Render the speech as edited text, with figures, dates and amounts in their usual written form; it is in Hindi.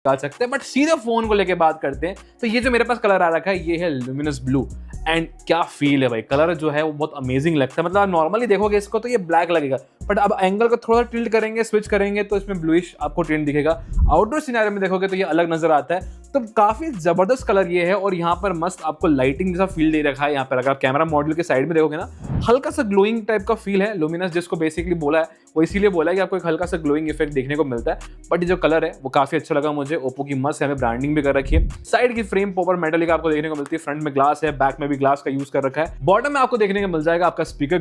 निकाल सकते हैं। बट सीधे फोन को लेके बात करते हैं तो ये जो मेरे पास कलर आ रखा है ये है ल्यूमिनस ब्लू। एंड क्या फील है भाई, कलर जो है वो बहुत अमेजिंग लगता है। मतलब आप नॉर्मली देखोगे इसको तो ये ब्लैक लगेगा, बट अब एंगल को थोड़ा टिल्ट करेंगे, स्विच करेंगे तो इसमें ब्लूइश आपको टिंट दिखेगा। आउटडोर सिनेरियो में देखोगे तो ये अलग नजर आता है। तो काफी जबरदस्त कलर ये है और यहाँ पर मस्त आपको लाइटिंग जैसा फील दे रखा है। यहाँ पर अगर आप कैमरा मॉड्यूल के साइड में देखोगे ना, हल्का सा ग्लोइंग टाइप का फील है। लुमिनस जिसको बेसिकली बोला है वो इसीलिए बोला है कि आपको एक हल्का सा ग्लोइंग इफेक्ट देखने को मिलता है। बट ये जो कलर है वो काफी अच्छा लगा मुझे। ओप्पो की मस्त है, हमें ब्रांडिंग भी कर रखी है। साइड की फ्रेम प्रॉपर मेटल आपको देखने को मिलती है, फ्रंट में ग्लास है, बैक में भी ग्लास का यूज कर रखा है। बॉटम में आपको देखने को मिल जाएगा आपका स्पीकर